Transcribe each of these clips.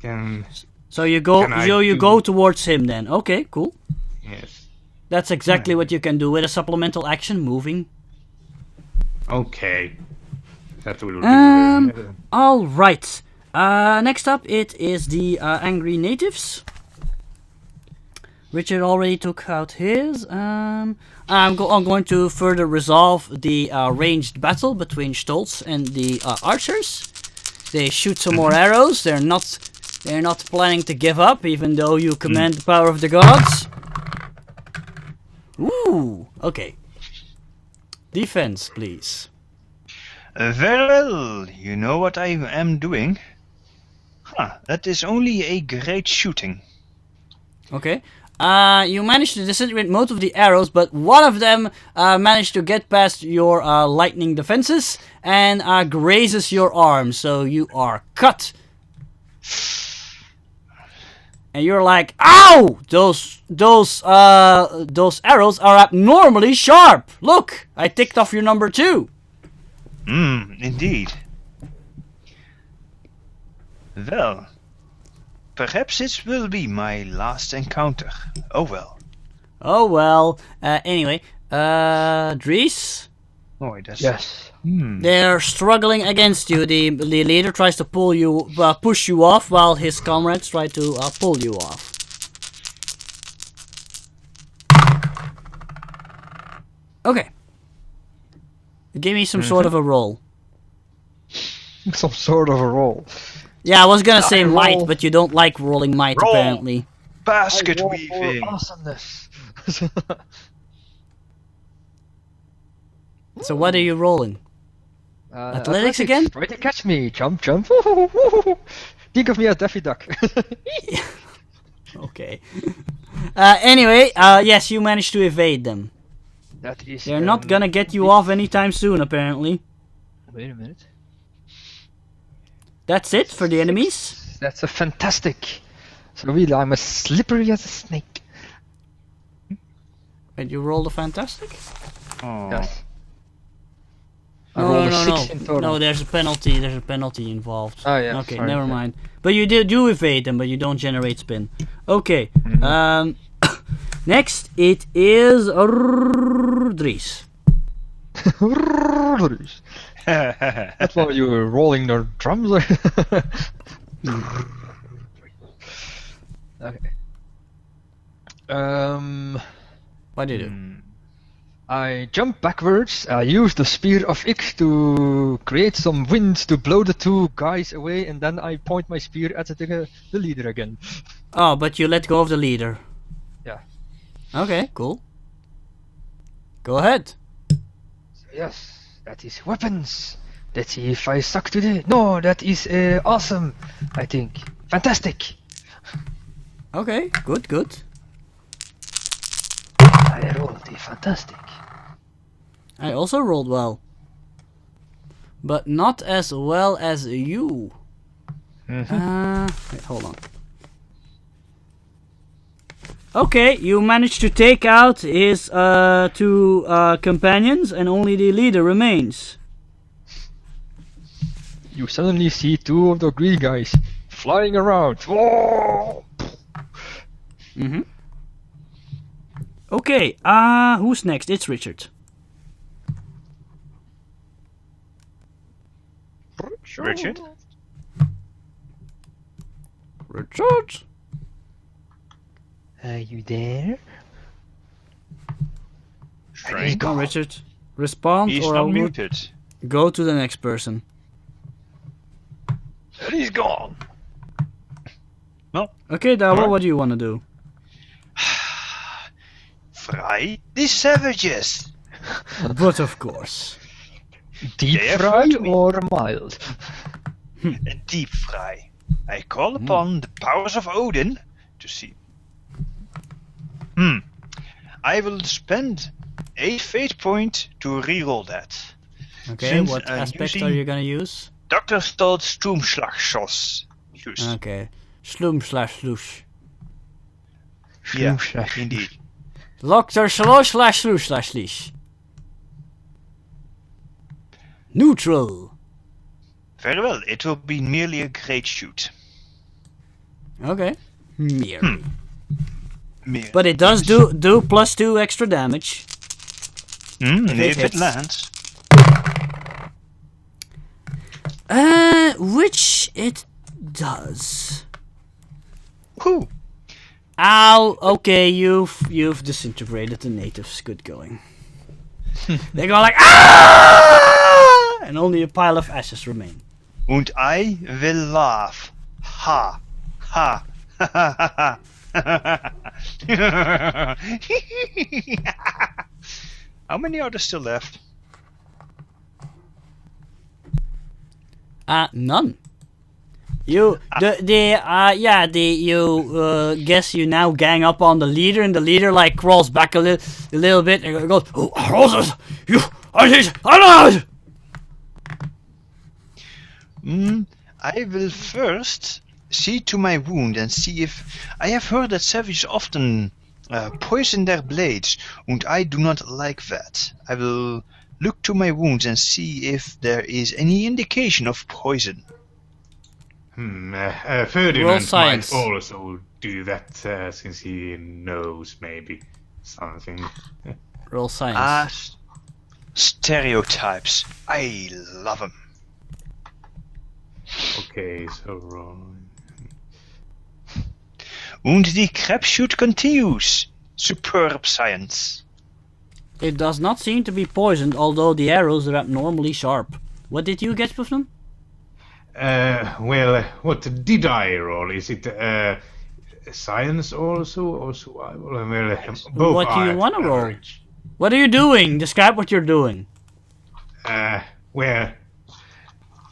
Can So you go. Can I So you do- go towards him then. Okay, cool. yes. That's exactly what you can do with a supplemental action, moving. Okay. That will do. All right. Next up, it is the angry natives. Richard already took out his. I'm going to further resolve the ranged battle between Stoltz and the archers. They shoot some more arrows. They're not planning to give up, even though you command the power of the gods. Ooh, okay. Defense, please. Very well, you know what I am doing. That is only a great shooting. Okay. You managed to disintegrate most of the arrows, but one of them managed to get past your lightning defenses and grazes your arm, so you are cut. And you're like, ow! Those arrows are abnormally sharp. Look, I ticked off your number 2. Indeed. Well, perhaps this will be my last encounter. Oh well. Oh well. Anyway, Dries. Oh, that's... Yes. They're struggling against you. The leader tries to push you off, while his comrades try to pull you off. Okay. Give me some sort of a roll. Some sort of a roll. Yeah, I was gonna say roll. might, but you don't like rolling might, Roll. apparently. Basket I roll weaving. for awesomeness. So what are you rolling? Athletics again? Try to catch me. Jump, jump. Think of me as Daffy Duck. Okay. Anyway, yes, you managed to evade them. That is. They're not gonna get you off anytime soon, apparently. Wait a minute. That's it for the enemies. That's a fantastic. So really, I'm as slippery as a snake. And you rolled a fantastic? Oh. Yes. I No, rolled a no, 6 in total. no, there's a penalty. There's a penalty involved. Oh, yeah, Okay, sorry, never yeah. mind. But you do evade them, but you don't generate spin. Okay. Next it is Dries. That's why you were rolling the drums. Okay. What do you do? I jump backwards. I use the spear of Ix to create some wind to blow the 2 guys away, and then I point my spear at the leader again. Oh, but you let go of the leader. Yeah. Okay, cool. Go ahead. Yes, that is weapons. Let's see if I suck today. No, that is awesome. I think fantastic. Okay, good. I rolled a fantastic. I also rolled well. But not as well as you. Wait, hold on. Okay, you managed to take out his 2 companions, and only the leader remains. You suddenly see 2 of the green guys flying around. Whoa! Okay, who's next? It's Richard. Richard? Richard? Are you there? Strange. Come on, Richard. Respond, He's or not I'll muted. go to the next person. And he's gone. Well, Okay, Dabo, Alright. what do you want to do? fry these savages. But of course. Deep They have fried hurt me. or mild? A deep fry. I call upon the powers of Odin to see. I will spend a fate point to reroll that. Okay, Since, what aspect using- are you gonna use? Dr. Stoltz Sturmschlagschoss. Use. Okay. Slum/slush. Yeah, Sloomslag. indeed. Dr. /////. Neutral. Very well, it will be merely a great shoot. Okay. Merely. Merely. But it does do +2 extra damage. If it hits. lands. Which it does. Whew. Ow! Okay, you've disintegrated the natives. Good going. They go like ah, and only a pile of ashes remain. And I will laugh. Ha. Ha. Ha ha ha. How many are there still left? None. You guess you now gang up on the leader, and the leader like crawls back a little bit and goes, "Oh, roses, you, I I will first see to my wound and see if... I have heard that savages often poison their blades, and I do not like that. I will look to my wounds and see if there is any indication of poison. Ferdinand science. might also do that since he knows maybe something. Roll science. Stereotypes. I love them. Okay, so wrong. And the crapshoot continues. Superb science. It does not seem to be poisoned, although the arrows are abnormally sharp. What did you get with them? Well, what did I roll? Is it science also or survival? Well, both What do you are want to roll? average. What are you doing? Describe what you're doing. Well,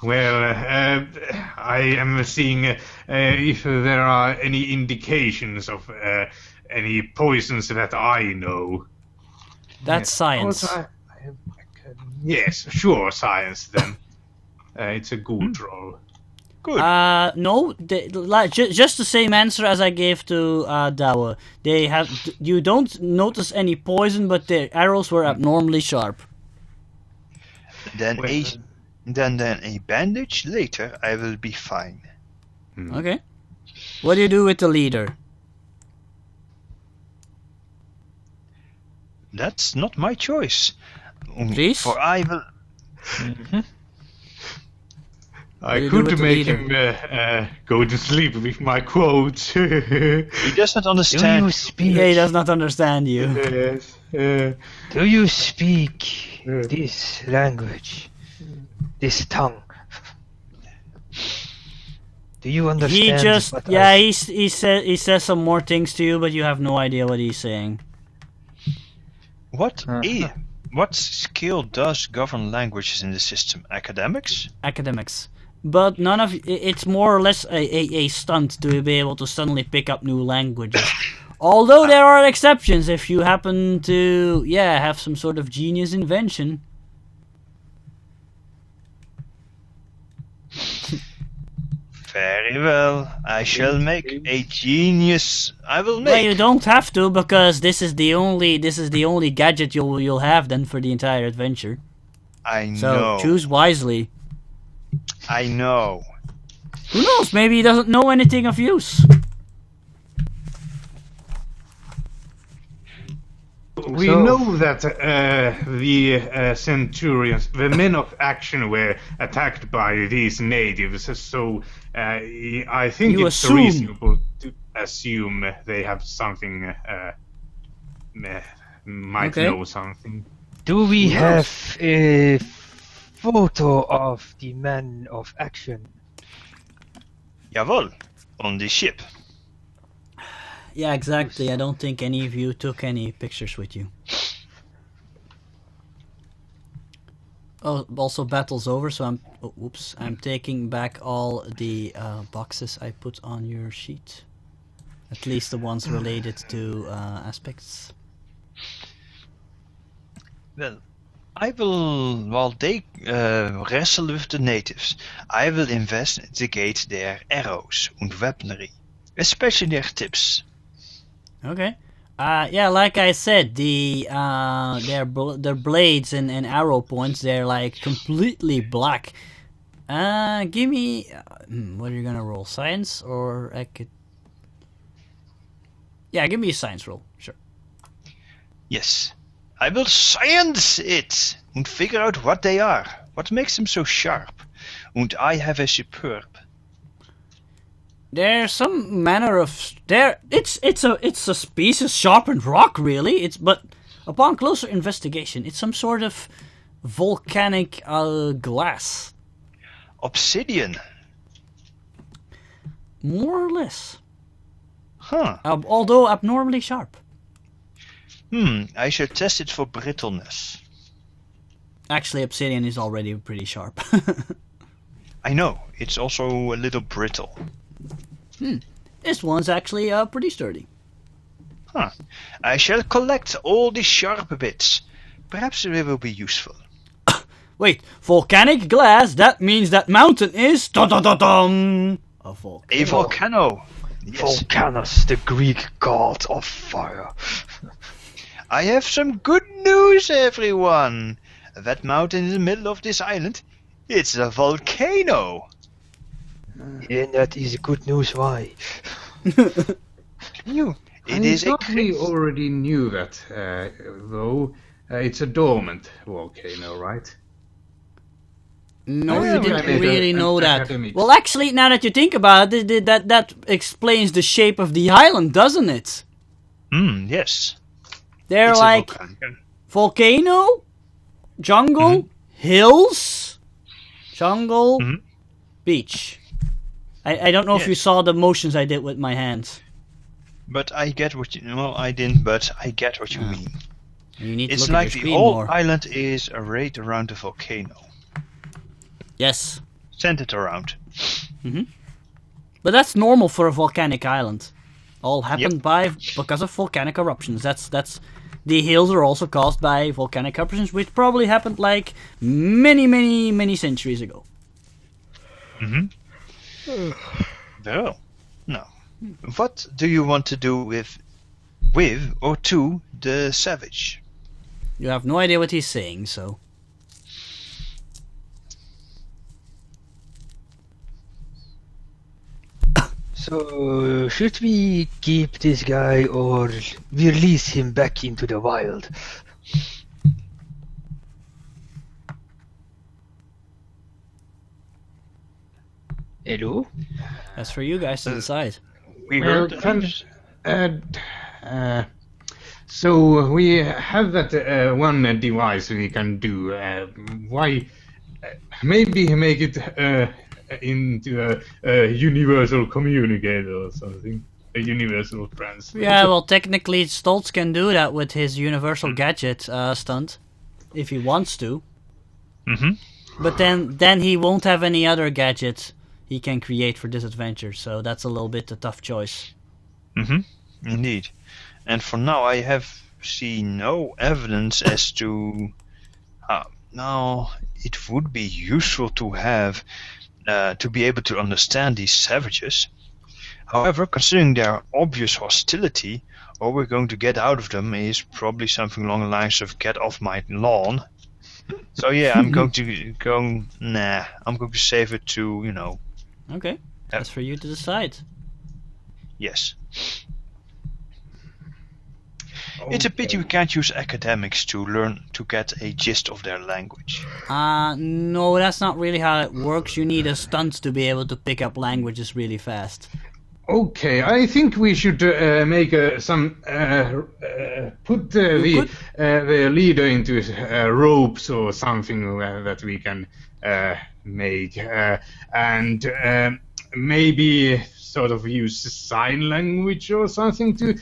I am seeing if there are any indications of any poisons that I know. That's science. Yes, sure, science then. It's a good roll. Good. No, just the same answer as I gave to Dawa. You don't notice any poison, but the arrows were abnormally sharp. Then a bandage later. I will be fine. Okay. What do you do with the leader? That's not my choice. Please? For I will. I you do with could the make leader? him go to sleep with my quotes. He does not Do understand. you speak? Yeah, he does not understand you. Yes. Do you speak this language? This tongue? Do you understand? He just what he says some more things to you, but you have no idea what he's saying. What skill does govern languages in the system? Academics? Academics. But none of it's more or less a stunt to be able to suddenly pick up new languages. Although there are exceptions if you happen to have some sort of genius invention. Very well. I shall make a genius. I will Well, you make. don't have to, because this is the only gadget you'll have then for the entire adventure. I So know. choose wisely. I know. Who knows? Maybe he doesn't know anything of use. We know that the centurions, the men of action, were attacked by these natives, so I think You it's assume. reasonable to assume they have something, might Okay. know something. Do we Who knows? have a photo of the man of action? Jawohl. On the ship. Yeah, exactly. I don't think any of you took any pictures with you. Oh, also battle's over, so I'm taking back all the boxes I put on your sheet. At least the ones related to aspects. Well, I will, while they wrestle with the natives, I will investigate their arrows and weaponry, especially their tips. Okay. Like I said, their blades and arrow points, they're like completely black. Give me. What are you gonna roll? Science or Yeah, give me a science roll. Sure. Yes. I will science it and figure out what they are. What makes them so sharp? And I have a superb. There's some manner of It's a piece of sharpened rock, really. But upon closer investigation, it's some sort of volcanic glass. Obsidian. More or less. Huh. Although abnormally sharp. I shall test it for brittleness. Actually, obsidian is already pretty sharp. I know, it's also a little brittle. This one's actually pretty sturdy. Huh. I shall collect all the sharp bits. Perhaps they will be useful. Wait, volcanic glass? That means that mountain is dum-dum-dum-dum, a volcano. A volcano. Yes. Volcanus, the Greek god of fire. I have some good news, everyone. That mountain in the middle of this island, it's a volcano. And that is good news, why? You. It I is a thought we already knew that, though. It's a dormant volcano, right? No, Yeah, you we didn't made really an know that. academic- Well, actually, now that you think about it, that explains the shape of the island, doesn't it? Yes. They're It's a like volcano. volcano, jungle, hills, jungle, beach. I don't know if you Yes. saw the motions I did with my hands. But I get what you... Well, I didn't, but I get what you mean. You need to It's look like at your the screen whole more. island is arrayed around the volcano. Yes, Centered around. but that's normal for a volcanic island. All happened because of volcanic eruptions. That's the hills are also caused by volcanic eruptions, which probably happened like many centuries ago. Well, no. What do you want to do with or to the savage? You have no idea what he's saying, so. So, should we keep this guy or release him back into the wild? Hello? That's for you guys to decide. We Well, heard so we have that one device we can do. Why? Maybe make it into a universal communicator or something. A universal translator. Yeah, well, technically, Stoltz can do that with his universal gadget stunt, if he wants to. But then he won't have any other gadgets he can create for this adventure, so that's a little bit a tough choice. Indeed. And for now, I have seen no evidence as to. Now, it would be useful to have to be able to understand these savages. However, considering their obvious hostility, all we're going to get out of them is probably something along the lines of "get off my lawn." So yeah, I'm going to go. Nah, I'm going to save it to Okay, that's for you to decide. Yes. It's a pity we can't use academics to learn to get a gist of their language. No, that's not really how it works. You need a stunt to be able to pick up languages really fast. Okay, I think we should make some put the leader into ropes or something that we can make, and maybe sort of use sign language or something to.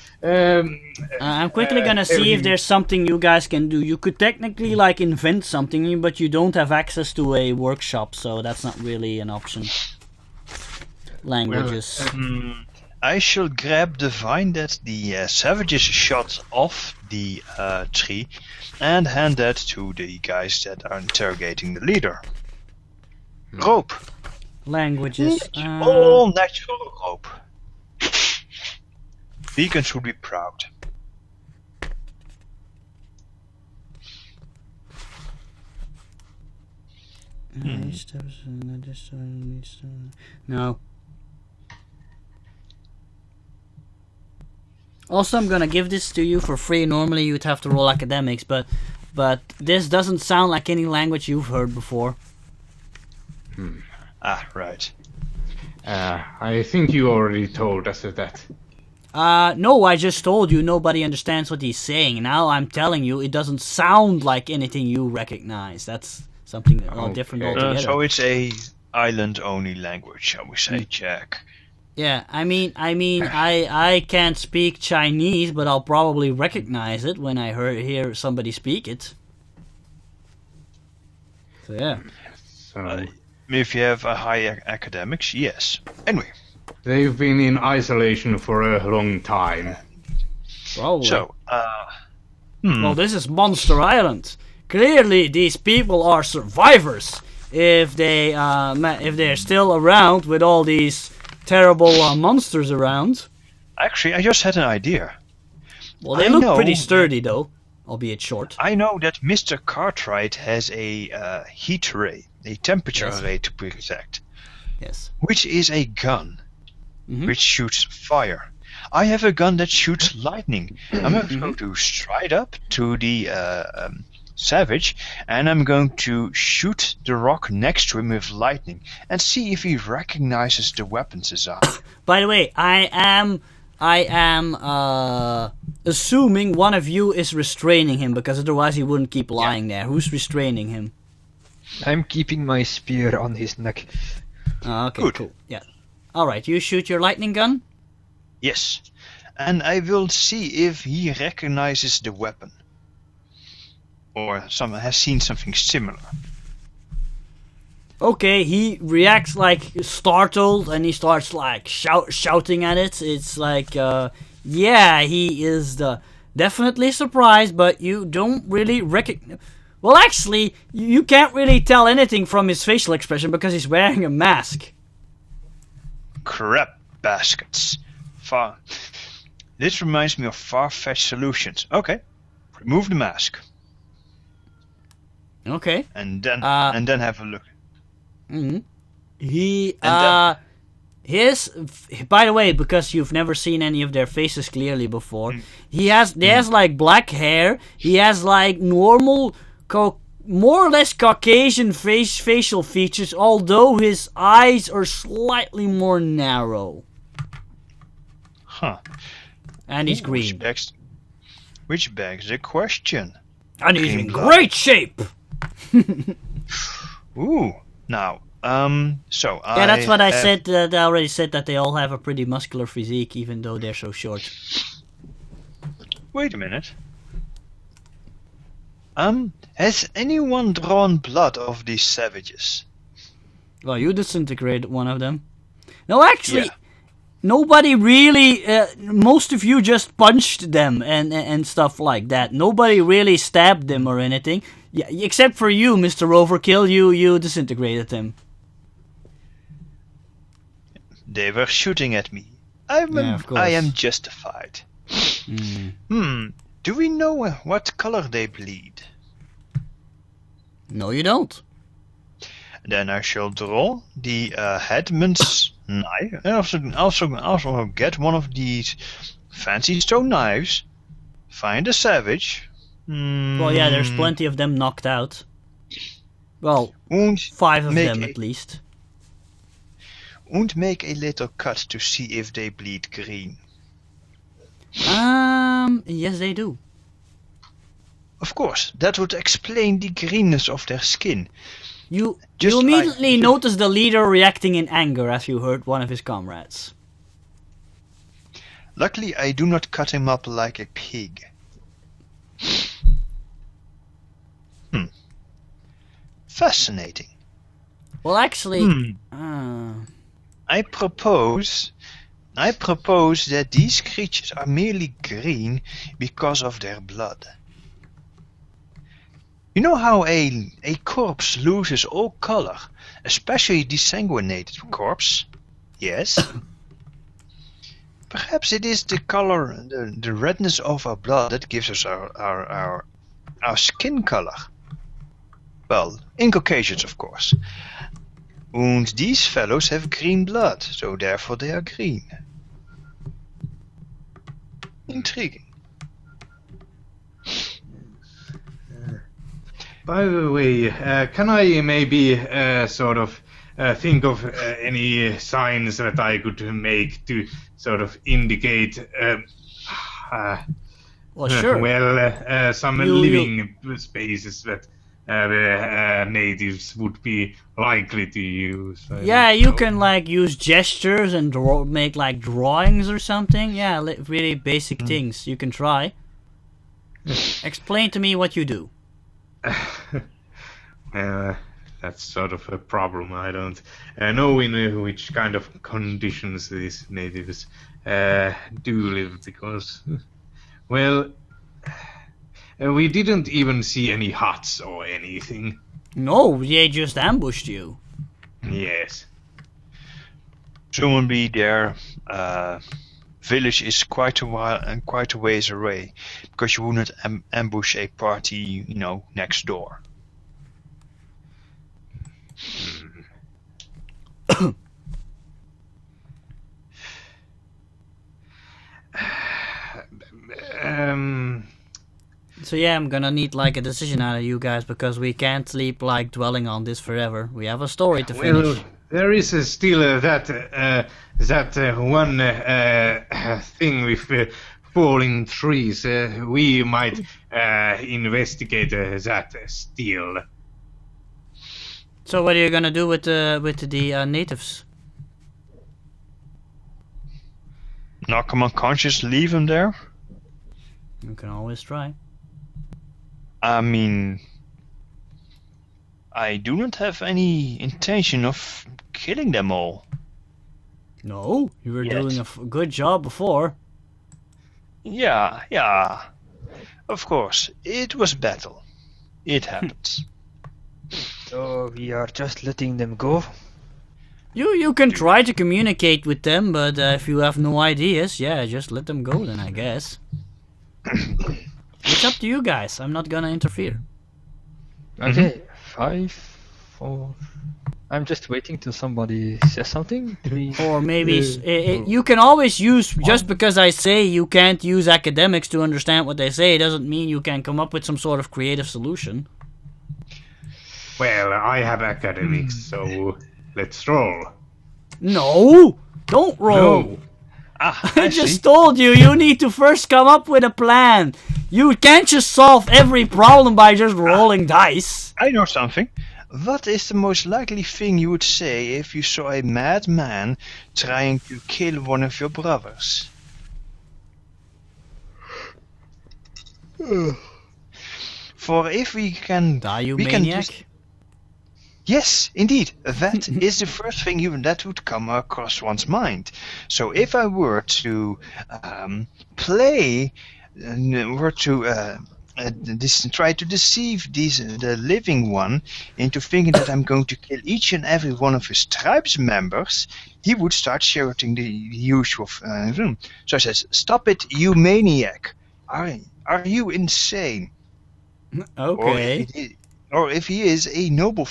I'm quickly gonna see if there's something you guys can do. You could technically like invent something, but you don't have access to a workshop, so that's not really an option. Languages. I shall grab the vine that the savages shot off the tree and hand that to the guys that are interrogating the leader. Rope. Languages. All natural rope. Vegans would be proud. No. Also, I'm gonna give this to you for free. Normally, you'd have to roll academics, but this doesn't sound like any language you've heard before. Ah, right. I think you already told us that. No, I just told you nobody understands what he's saying. Now I'm telling you, it doesn't sound like anything you recognize. That's something different altogether. So it's a island-only language, shall we say, Jack? Yeah, I mean, I can't speak Chinese, but I'll probably recognize it when I hear somebody speak it. So yeah. So If you have a high academics, yes. Anyway. they've been in isolation for a long time. Probably. So, Well, this is Monster Island. Clearly, these people are survivors. If they're still around with all these terrible monsters around. actually, I just had an idea. Well, they I look know- pretty sturdy, though, albeit short. I know that Mr. Cartwright has a heat ray, a temperature Yes. ray to be exact, Yes. which is a gun Mhm. which shoots fire. I have a gun that shoots lightning. I'm going to stride up to the savage, and I'm going to shoot the rock next to him with lightning, and see if he recognizes the weapons as I. By the way, I am assuming one of you is restraining him, because otherwise he wouldn't keep lying there. Who's restraining him? I'm keeping my spear on his neck. Okay, Good. cool. Yeah. All right, you shoot your lightning gun. Yes, and I will see if he recognizes the weapon, or someone has seen something similar. Okay, he reacts like startled, and he starts like shouting at it. It's like, yeah, he is definitely surprised, but you don't really recognize. Well, actually, you can't really tell anything from his facial expression because he's wearing a mask. Crap baskets. This reminds me of far-fetched solutions. Okay, remove the mask, Okay. and then have a look. Mm-hmm. He And by the way, because you've never seen any of their faces clearly before, he has like black hair. He has like normal, more or less Caucasian facial features, although his eyes are slightly more narrow. Huh. And he's Ooh, green. Which begs the question. And he's in green blood. great shape. Ooh. Now, so Yeah, that's what I said. I already said that they all have a pretty muscular physique, even though they're so short. Wait a minute. Has anyone drawn blood of these savages? Well, you disintegrated one of them. No, actually, Yeah. nobody really. Most of you just punched them and stuff like that. Nobody really stabbed them or anything. Yeah, except for you, Mr. Overkill. You disintegrated them. They were shooting at me. I of course. am justified. Do we know what color they bleed? No, you don't. Then I shall draw the headman's knife, and also get one of these fancy stone knives. Find a savage. Well, yeah, there's plenty of them knocked out. Well, And 5 of make them a- at least. and make a little cut to see if they bleed green. Yes, they do. Of course, that would explain the greenness of their skin. You Just immediately like- notice the leader reacting in anger as you hurt one of his comrades. Luckily, I do not cut him up like a pig. Fascinating. Well, actually, I propose that these creatures are merely green because of their blood. You know how a corpse loses all color, especially desanguinated corpse? Yes? Perhaps it is the color, the redness of our blood that gives us our skin color. Well, in Caucasians, of course. And these fellows have green blood, so therefore they are green. Intriguing. By the way, can I maybe sort of think of any signs that I could make to sort of indicate, Well, sure. some living spaces that the natives would be likely to use? Yeah, you can like use gestures and make like drawings or something. Yeah, really basic things you can try. Explain to me what you do. That's sort of a problem. I don't know in which kind of conditions these natives do live, because, well, we didn't even see any huts or anything. No, they just ambushed you. Yes. Presumably their village is quite a while and quite a ways away, because you wouldn't ambush a party, next door. So yeah, I'm gonna need like a decision out of you guys, because we can't sleep like dwelling on this forever. We have a story to finish. Well, there is still that one thing with falling trees. We might investigate that still. So what are you gonna do with the natives? Knock them unconscious, leave them there? You can always try. I mean, I do not have any intention of killing them all. No, you were Yet. doing a good job before. Yeah. Of course, it was battle. It happens. So we are just letting them go? You can try to communicate with them, but if you have no ideas, yeah, just let them go then, I guess. It's up to you guys. I'm not gonna interfere. Okay, 5, 4. I'm just waiting till somebody says something. 3. Or maybe you can always use, just because I say you can't use academics to understand what they say, doesn't mean you can come up with some sort of creative solution. Well, I have academics, so let's roll. No! Don't roll! No. I just told you, you need to first come up with a plan. You can't just solve every problem by just rolling dice. I know something. What is the most likely thing you would say if you saw a madman trying to kill one of your brothers? For if we can... Die, you we maniac. Can yes, indeed. That is the first thing that would come across one's mind. So if I were to try to deceive the living one into thinking that I'm going to kill each and every one of his tribe's members, he would start shouting the usual room. So I says, "Stop it, you maniac! Are you insane?" Okay. Or if he is a noble,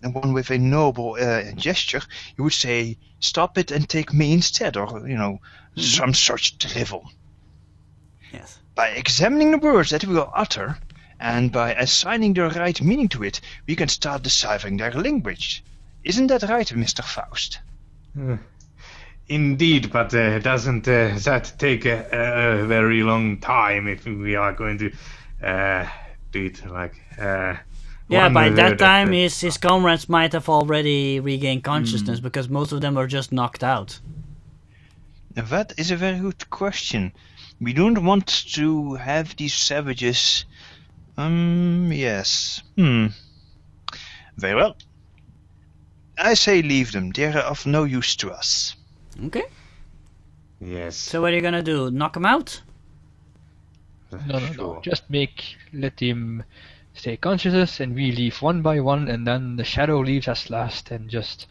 one with a noble gesture, you would say, "Stop it and take me instead," or some such drivel. Yes. By examining the words that we will utter, and by assigning the right meaning to it, we can start deciphering their language. Isn't that right, Mr. Faust? Indeed, but doesn't that take a very long time if we are going to do it like... Yeah, by that time his comrades might have already regained consciousness, because most of them are just knocked out. That is a very good question. We don't want to have these savages... yes. Very well. I say leave them. They are of no use to us. Okay. Yes. So what are you gonna do? Knock them out? No. Just let him stay conscious, and we leave one by one, and then the shadow leaves us last and just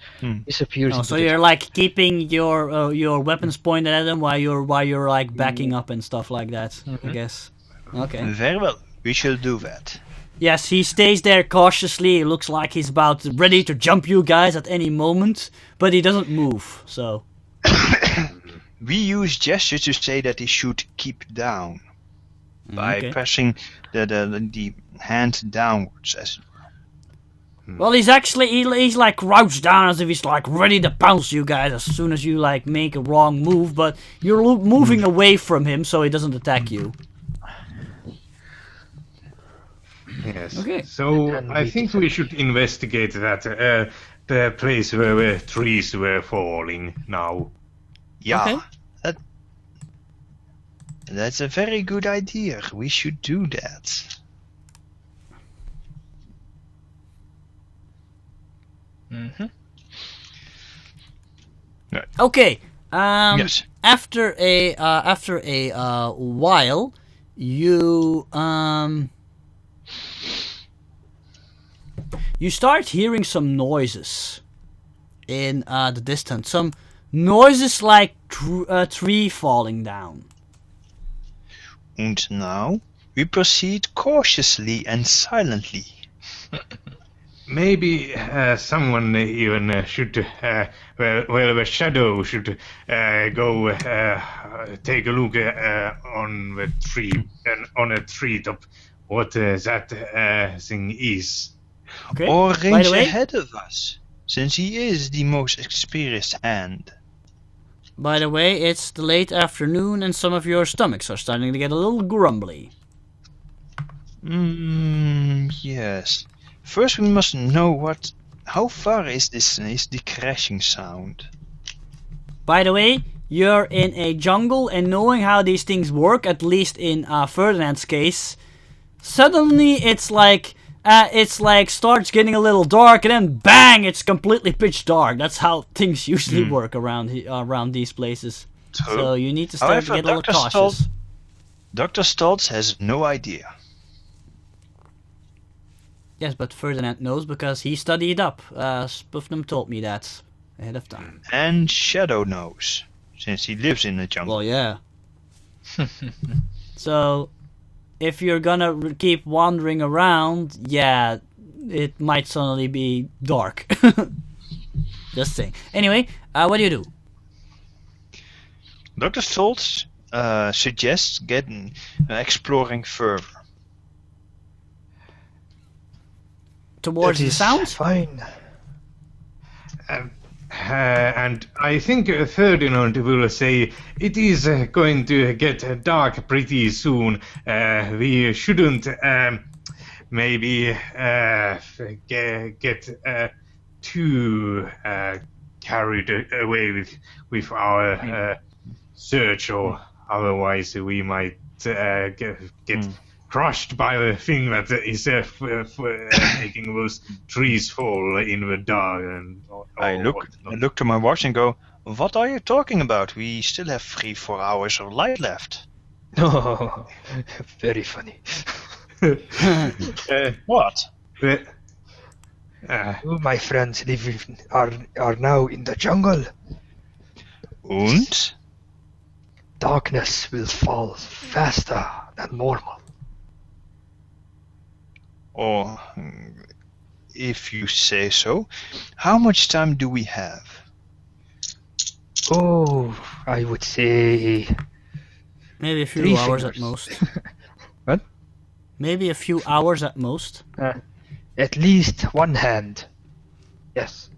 disappears. Oh, so you're like keeping your weapons pointed at them while you're like backing up and stuff like that. I guess. Okay. Very well. We shall do that. Yes, he stays there cautiously. It looks like he's about ready to jump you guys at any moment, but he doesn't move. So We use gestures to say that he should keep down by Okay. pressing the hand downwards. As Well, he's actually he's like crouched down as if he's like ready to pounce you guys as soon as you like make a wrong move, but you're moving away from him so he doesn't attack you. Yes. Okay. So I think we should investigate that the place where trees were falling now. yeah, Okay. that's a very good idea. We should do that. Mm-hmm. Okay. Yes. After a while, you start hearing some noises in the distance. Some noises like a tree falling down. And now we proceed cautiously and silently. Maybe someone even should, well, the shadow should go take a look on the tree on a treetop. What that thing is? Okay. Or By range the way, ahead of us, since he is the most experienced hand. it's the late afternoon, and some of your stomachs are starting to get a little grumbly. Yes. First, we must know how far is the crashing sound. By the way, you're in a jungle, and knowing how these things work, at least in Ferdinand's case, suddenly it's like starts getting a little dark, and then bang, it's completely pitch dark. That's how things usually work around these places. True. So you need to start to However, get a little cautious. Dr. Stoltz has no idea. Yes, but Ferdinand knows because he studied up. Spufnum told me that ahead of time. And Shadow knows, since he lives in the jungle. Well, yeah. So, if you're gonna keep wandering around, yeah, it might suddenly be dark. Just saying. Anyway, what do you do? Dr. Stoltz suggests exploring further. Towards That the is sounds? fine. And I think Ferdinand will say it is going to get dark pretty soon. We shouldn't maybe get too carried away with our search, or otherwise we might get crushed by the thing that is making those trees fall in the dark. And I look to my watch and go, "What are you talking about? We still have 3-4 hours of light left." Oh, very funny. What? You, my friends, are now in the jungle. And? Darkness will fall faster than normal. Or, if you say so, how much time do we have? Oh, I would say Maybe a few 3 hours at fingers. most. What? Maybe a few hours at most. At least one hand. Yes.